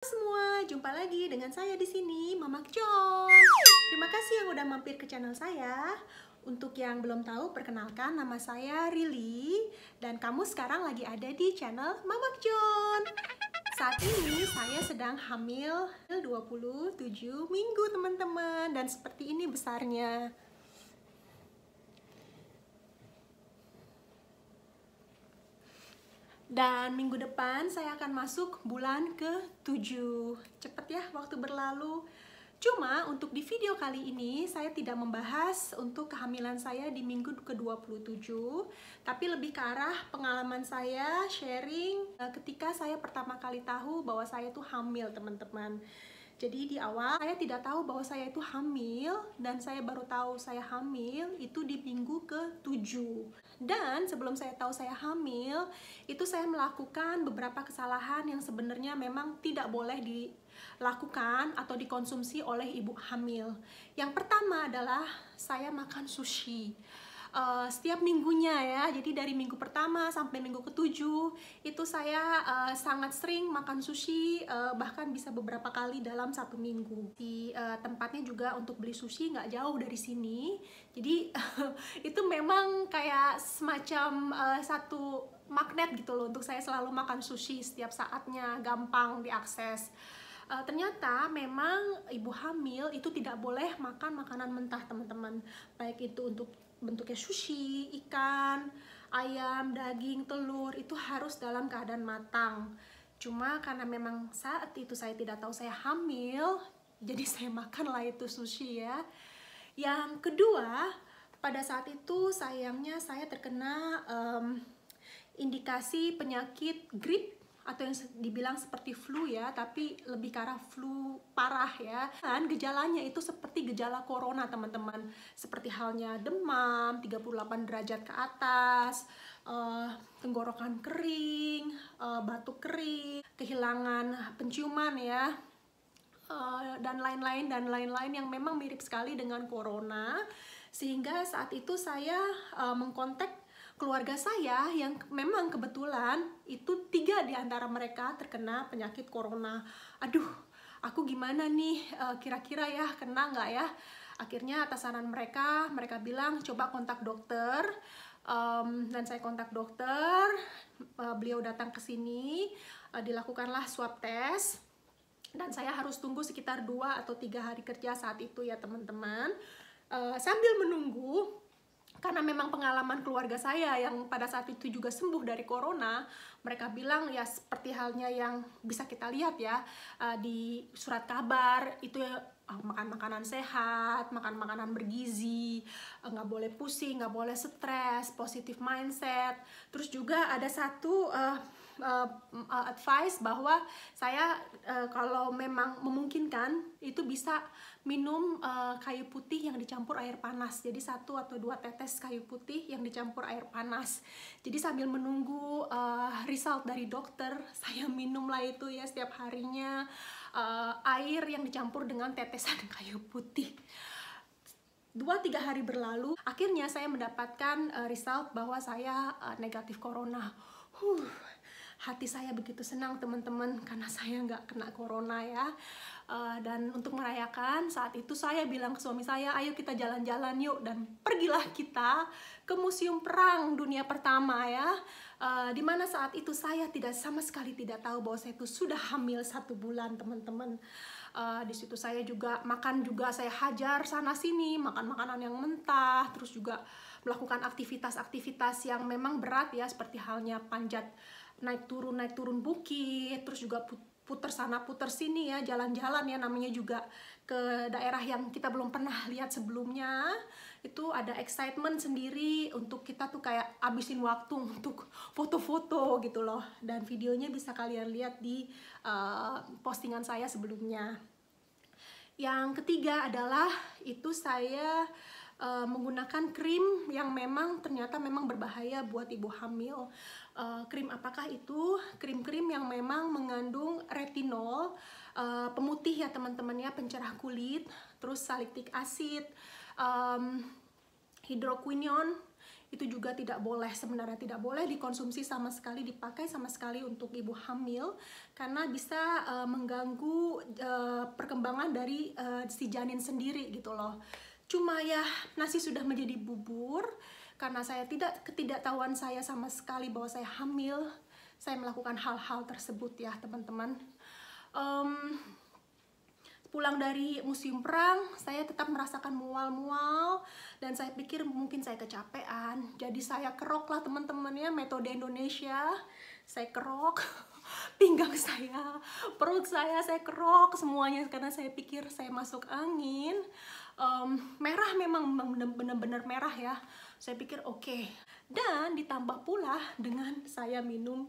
Semua, jumpa lagi dengan saya di sini, Mama John. Terima kasih yang udah mampir ke channel saya. Untuk yang belum tahu, perkenalkan nama saya Rili dan kamu sekarang lagi ada di channel Mama John. Saat ini saya sedang hamil 27 minggu, teman-teman, dan seperti ini besarnya. Dan minggu depan saya akan masuk bulan ke-7. Cepet ya waktu berlalu. Cuma untuk di video kali ini saya tidak membahas untuk kehamilan saya di minggu ke-27, tapi lebih ke arah pengalaman saya sharing ketika saya pertama kali tahu bahwa saya tuh hamil, teman-teman. Jadi di awal saya tidak tahu bahwa saya itu hamil, dan saya baru tahu saya hamil itu di minggu ke-7. Dan sebelum saya tahu saya hamil, itu saya melakukan beberapa kesalahan yang sebenarnya memang tidak boleh dilakukan atau dikonsumsi oleh ibu hamil. Yang pertama adalah saya makan sushi. Setiap minggunya ya, jadi dari minggu pertama sampai minggu ke-7 itu saya sangat sering makan sushi, bahkan bisa beberapa kali dalam satu minggu. Di tempatnya juga untuk beli sushi nggak jauh dari sini, jadi itu memang kayak semacam satu magnet gitu loh untuk saya selalu makan sushi setiap saatnya, gampang diakses. Ternyata memang ibu hamil itu tidak boleh makan makanan mentah, teman-teman, baik itu untuk bentuknya sushi, ikan, ayam, daging, telur, itu harus dalam keadaan matang. Cuma karena memang saat itu saya tidak tahu saya hamil, jadi saya makanlah itu sushi ya. Yang kedua, pada saat itu sayangnya saya terkena indikasi penyakit grip atau yang dibilang seperti flu ya, tapi lebih ke arah flu parah ya. Dan gejalanya itu seperti gejala corona, teman-teman. Seperti halnya demam 38 derajat ke atas, tenggorokan kering, batuk kering, kehilangan penciuman ya, dan lain-lain yang memang mirip sekali dengan corona. Sehingga saat itu saya mengkontak keluarga saya yang memang kebetulan itu 3 di antara mereka terkena penyakit corona. Aduh, aku gimana nih, kira-kira ya kena nggak ya? Akhirnya atas saran mereka bilang coba kontak dokter. Dan saya kontak dokter, beliau datang ke sini, dilakukanlah swab test, dan saya harus tunggu sekitar 2 atau 3 hari kerja saat itu ya, teman-teman. Sambil menunggu, karena memang pengalaman keluarga saya yang pada saat itu juga sembuh dari corona, mereka bilang ya seperti halnya yang bisa kita lihat ya di surat kabar itu ya, makan makanan sehat, makan makanan bergizi, nggak boleh pusing, nggak boleh stres, positive mindset. Terus juga ada satu advice bahwa saya kalau memang memungkinkan itu bisa minum kayu putih yang dicampur air panas. Jadi 1 atau 2 tetes kayu putih yang dicampur air panas. Jadi sambil menunggu result dari dokter, saya minumlah itu ya setiap harinya, air yang dicampur dengan tetesan kayu putih. 2-3 hari berlalu, akhirnya saya mendapatkan result bahwa saya negatif corona. Hati saya begitu senang, teman-teman, karena saya nggak kena corona ya. Dan untuk merayakan, saat itu saya bilang ke suami saya, ayo kita jalan-jalan yuk, dan pergilah kita ke Museum Perang Dunia Pertama ya. Dimana saat itu saya sama sekali tidak tahu bahwa saya itu sudah hamil 1 bulan, teman-teman. Di situ saya juga makan, juga saya hajar sana sini, makan makanan yang mentah, terus juga melakukan aktivitas-aktivitas yang memang berat ya, seperti halnya panjat naik turun bukit, terus juga puter sana puter sini ya, jalan-jalan ya, namanya juga ke daerah yang kita belum pernah lihat sebelumnya. Itu ada excitement sendiri untuk kita tuh kayak abisin waktu untuk foto-foto gitu loh, dan videonya bisa kalian lihat di postingan saya sebelumnya. Yang ketiga adalah itu saya menggunakan krim yang memang ternyata memang berbahaya buat ibu hamil. Krim apakah itu? Krim-krim yang memang mengandung retinol, pemutih ya teman-teman ya, pencerah kulit, terus salicylate acid, hidroquinone, itu juga tidak boleh, sebenarnya tidak boleh dikonsumsi sama sekali, dipakai sama sekali untuk ibu hamil, karena bisa mengganggu perkembangan dari si janin sendiri gitu loh. Cuma ya nasi sudah menjadi bubur, karena saya ketidaktahuan saya sama sekali bahwa saya hamil, saya melakukan hal-hal tersebut ya teman-teman. Pulang dari museum perang, saya tetap merasakan mual-mual, dan saya pikir mungkin saya kecapean, jadi saya kerok lah teman-teman ya, metode Indonesia. Saya kerok pinggang saya, perut saya kerok semuanya, karena saya pikir saya masuk angin. Merah, memang benar-benar merah ya. Saya pikir oke. Dan ditambah pula dengan saya minum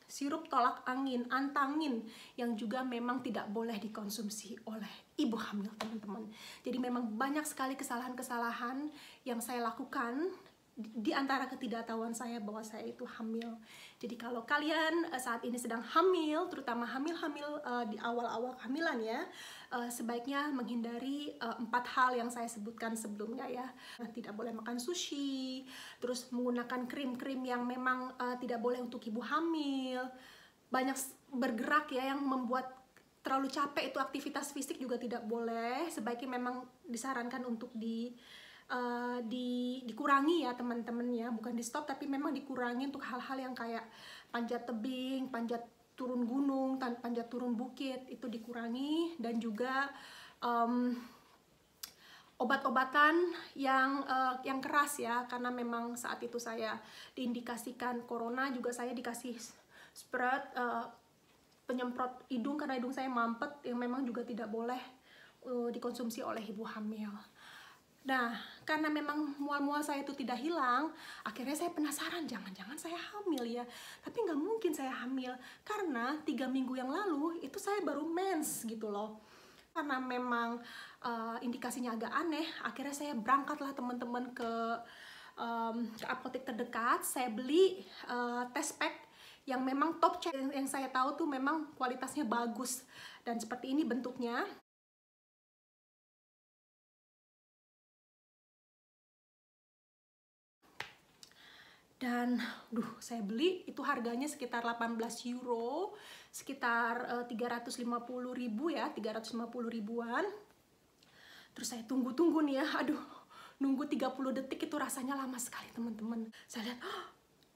sirup tolak angin, antangin, yang juga memang tidak boleh dikonsumsi oleh ibu hamil teman-teman. Jadi memang banyak sekali kesalahan-kesalahan yang saya lakukan di antara ketidaktahuan saya bahwa saya itu hamil. Jadi kalau kalian saat ini sedang hamil, terutama hamil-hamil di awal-awal kehamilan ya, sebaiknya menghindari 4 hal yang saya sebutkan sebelumnya ya. Tidak boleh makan sushi, terus menggunakan krim-krim yang memang tidak boleh untuk ibu hamil, banyak bergerak ya yang membuat terlalu capek, itu aktivitas fisik juga tidak boleh, sebaiknya memang disarankan untuk dikurangi ya teman-teman ya, bukan di stop tapi memang dikurangi untuk hal-hal yang kayak panjat tebing, panjat turun gunung, panjat turun bukit, itu dikurangi. Dan juga obat-obatan yang keras ya, karena memang saat itu saya diindikasikan corona, juga saya dikasih spread penyemprot hidung karena hidung saya mampet, yang memang juga tidak boleh dikonsumsi oleh ibu hamil. Nah, karena memang mual-mual saya itu tidak hilang, akhirnya saya penasaran, jangan-jangan saya hamil ya. Tapi nggak mungkin saya hamil, karena 3 minggu yang lalu itu saya baru mens gitu loh. Karena memang indikasinya agak aneh, akhirnya saya berangkatlah teman-teman ke apotek terdekat. Saya beli test pack yang memang top check, yang saya tahu tuh memang kualitasnya bagus. Dan seperti ini bentuknya. Dan saya beli itu harganya sekitar 18 euro, sekitar 350.000 ya, 350 ribuan. Terus saya tunggu nih ya, nunggu 30 detik itu rasanya lama sekali teman-teman. Saya lihat,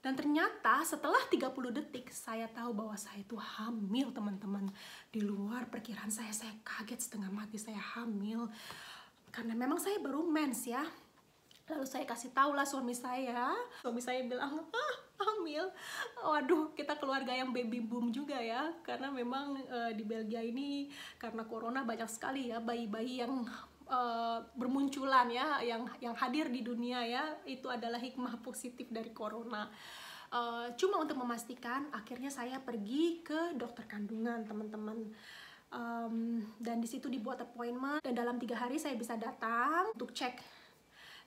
dan ternyata setelah 30 detik saya tahu bahwa saya itu hamil teman-teman. Di luar perkiraan saya kaget setengah mati saya hamil. Karena memang saya baru mens ya. Lalu saya kasih tahu lah suami saya bilang, hamil. Waduh, kita keluarga yang baby boom juga ya, karena memang di Belgia ini karena corona banyak sekali ya bayi-bayi yang bermunculan ya, yang hadir di dunia ya. Itu adalah hikmah positif dari corona. Cuma untuk memastikan, akhirnya saya pergi ke dokter kandungan teman-teman. Dan di situ dibuat appointment, dan dalam 3 hari saya bisa datang untuk cek.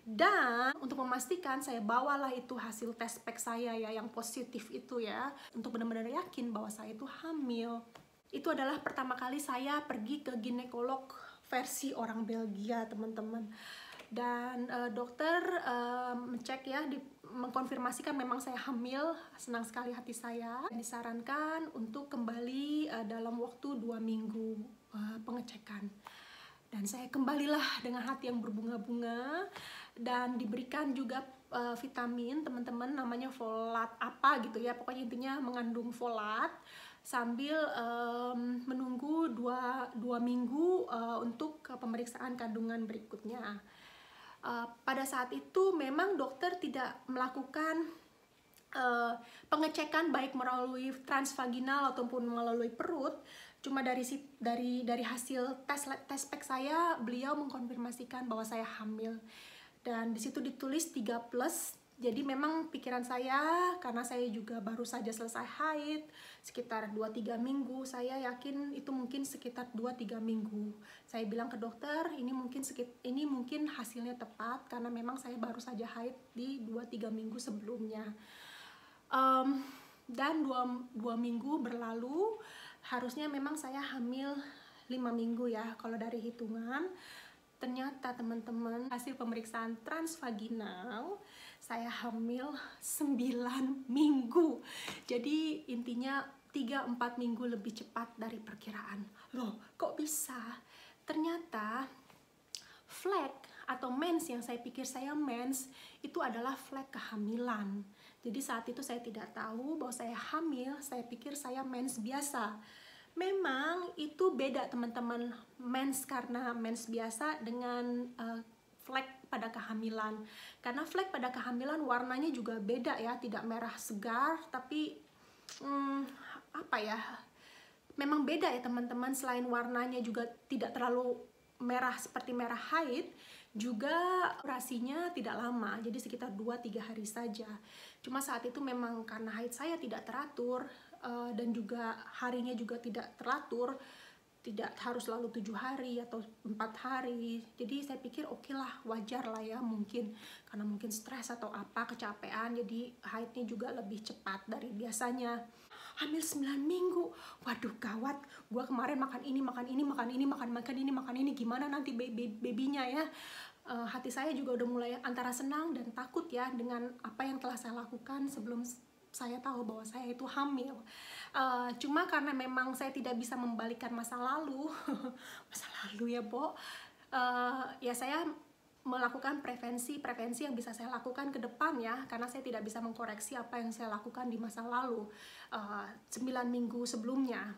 Dan untuk memastikan, saya bawalah itu hasil tes pack saya ya, yang positif itu ya, untuk benar-benar yakin bahwa saya itu hamil. Itu adalah pertama kali saya pergi ke ginekolog versi orang Belgia teman-teman. Dan dokter mengcek ya, mengkonfirmasikan memang saya hamil. Senang sekali hati saya. Disarankan untuk kembali dalam waktu 2 minggu pengecekan. Dan saya kembalilah dengan hati yang berbunga-bunga, dan diberikan juga vitamin teman-teman, namanya folat apa gitu ya, pokoknya intinya mengandung folat, sambil menunggu 2 minggu untuk pemeriksaan kandungan berikutnya. Pada saat itu memang dokter tidak melakukan pengecekan baik melalui transvaginal ataupun melalui perut. Cuma dari hasil tes pack saya, beliau mengkonfirmasikan bahwa saya hamil. Dan di situ ditulis 3+. Jadi memang pikiran saya, karena saya juga baru saja selesai haid sekitar 2-3 minggu, saya yakin itu mungkin sekitar 2-3 minggu. Saya bilang ke dokter, ini mungkin hasilnya tepat, karena memang saya baru saja haid di 2-3 minggu sebelumnya. Dan 2 minggu berlalu, harusnya memang saya hamil 5 minggu ya kalau dari hitungan. Ternyata teman-teman, hasil pemeriksaan transvaginal, saya hamil 9 minggu. Jadi intinya 3-4 minggu lebih cepat dari perkiraan. Loh, kok bisa? Ternyata flek atau mens yang saya pikir saya mens itu adalah flek kehamilan. Jadi saat itu saya tidak tahu bahwa saya hamil, saya pikir saya mens biasa. Memang itu beda teman-teman, mens karena mens biasa dengan flek pada kehamilan. Karena flek pada kehamilan warnanya juga beda ya, tidak merah segar, tapi apa ya, memang beda ya teman-teman. Selain warnanya juga tidak terlalu merah seperti merah haid, juga durasinya tidak lama, jadi sekitar 2-3 hari saja. Cuma saat itu memang karena haid saya tidak teratur, dan juga harinya juga tidak teratur, tidak harus selalu 7 hari atau 4 hari. Jadi saya pikir oke lah, wajar lah ya, mungkin karena mungkin stres atau apa, kecapean, jadi haidnya juga lebih cepat dari biasanya. Hamil 9 minggu, waduh gawat, gua kemarin makan ini, makan ini, gimana nanti babynya ya. Hati saya juga udah mulai antara senang dan takut ya dengan apa yang telah saya lakukan sebelum saya tahu bahwa saya itu hamil. Cuma karena memang saya tidak bisa membalikkan masa lalu, masa lalu ya, Bo. Ya saya melakukan prevensi yang bisa saya lakukan ke depan ya, karena saya tidak bisa mengkoreksi apa yang saya lakukan di masa lalu 9 minggu sebelumnya.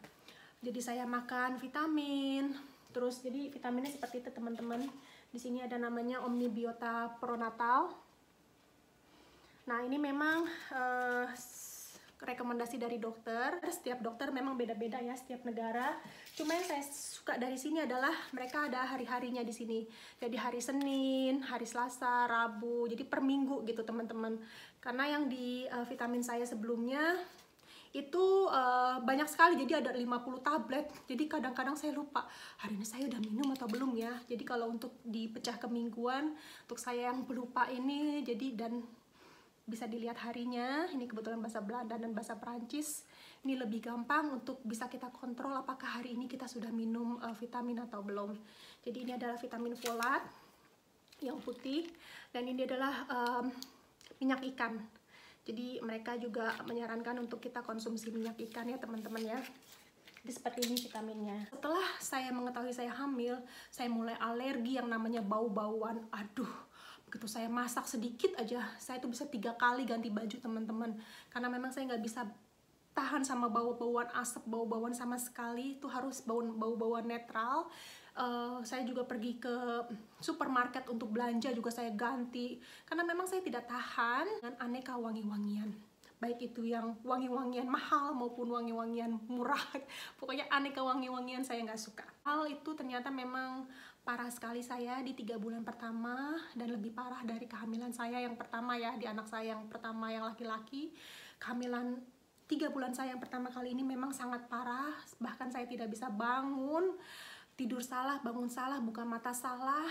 Jadi saya makan vitamin, terus jadi vitaminnya seperti itu teman-teman. Di sini ada namanya Omnibiota Pronatal. Nah ini memang rekomendasi dari dokter. Setiap dokter memang beda-beda ya, setiap negara. Cuma yang saya suka dari sini adalah mereka ada hari-harinya di sini. Jadi hari Senin, hari Selasa, Rabu. Jadi per minggu gitu teman-teman. Karena yang di vitamin saya sebelumnya itu banyak sekali, jadi ada 50 tablet. Jadi kadang-kadang saya lupa hari ini saya udah minum atau belum ya. Jadi kalau untuk dipecah ke mingguan, untuk saya yang pelupa ini, jadi dan bisa dilihat harinya, ini kebetulan bahasa Belanda dan bahasa Perancis. Ini lebih gampang untuk bisa kita kontrol apakah hari ini kita sudah minum vitamin atau belum. Jadi ini adalah vitamin folat yang putih, dan ini adalah minyak ikan. Jadi mereka juga menyarankan untuk kita konsumsi minyak ikan ya teman-teman ya. Jadi seperti ini vitaminnya. Setelah saya mengetahui saya hamil, saya mulai alergi yang namanya bau-bauan. Aduh, begitu saya masak sedikit aja, saya tuh bisa 3 kali ganti baju teman-teman. Karena memang saya nggak bisa tahan sama bau-bauan asap, bau-bauan sama sekali. Itu harus bau-bauan netral. Saya juga pergi ke supermarket untuk belanja juga saya ganti. Karena memang saya tidak tahan dengan aneka wangi-wangian. Baik itu yang wangi-wangian mahal maupun wangi-wangian murah. Pokoknya aneka wangi-wangian saya nggak suka. Hal itu ternyata memang parah sekali saya di 3 bulan pertama, dan lebih parah dari kehamilan saya yang pertama ya, di anak saya yang pertama yang laki-laki. Kehamilan 3 bulan saya yang pertama kali ini memang sangat parah, bahkan saya tidak bisa bangun, tidur salah, bangun salah, buka mata salah,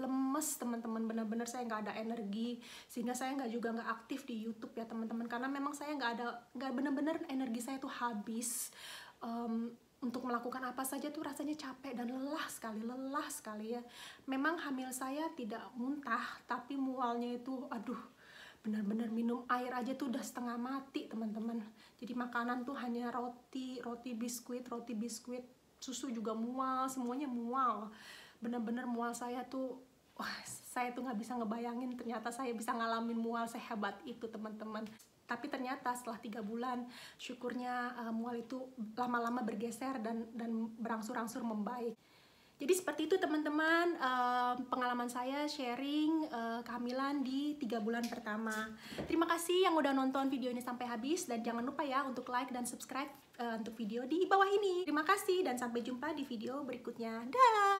lemes teman-teman, benar-benar saya nggak ada energi, sehingga saya nggak aktif di YouTube ya teman-teman, karena memang saya nggak benar-benar energi saya tuh habis. Untuk melakukan apa saja tuh rasanya capek dan lelah sekali ya. Memang hamil saya tidak muntah, tapi mualnya itu aduh, benar-benar minum air aja tuh udah setengah mati teman-teman. Jadi makanan tuh hanya roti biskuit, susu juga mual, semuanya mual. Benar-benar mual saya tuh, wah, saya tuh nggak bisa ngebayangin ternyata saya bisa ngalamin mual sehebat itu teman-teman. Tapi ternyata setelah 3 bulan, syukurnya mual itu lama-lama bergeser dan berangsur-angsur membaik. Jadi seperti itu teman-teman, pengalaman saya sharing kehamilan di 3 bulan pertama. Terima kasih yang udah nonton video ini sampai habis, dan jangan lupa ya untuk like dan subscribe untuk video di bawah ini. Terima kasih dan sampai jumpa di video berikutnya. Dah!